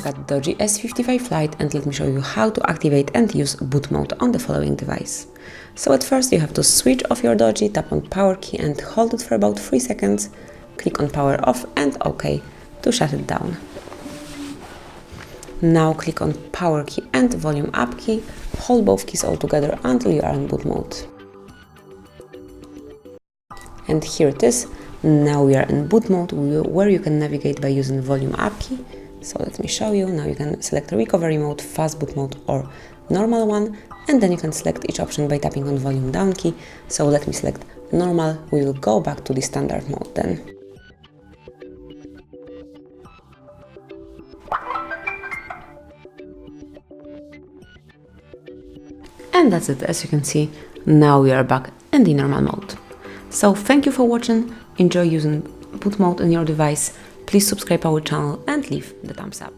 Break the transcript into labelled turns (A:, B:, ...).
A: Got DOOGEE S55 Lite, and let me show you how to activate and use boot mode on the following device. So at first you have to switch off your DOOGEE, tap on power key and hold it for about 3 seconds, click on power off and OK to shut it down. Now click on power key and volume up key, hold both keys all together until you are in boot mode. And here it is, now we are in boot mode where you can navigate by using volume up key. So let me show you. Now you can select recovery mode, fast boot mode or normal one, and then you can select each option by tapping on volume down key. So let me select normal. We will go back to the standard mode then. And that's it. As you can see, now we are back in the normal mode. So thank you for watching. Enjoy using boot mode on your device. Please subscribe our channel and leave the thumbs up.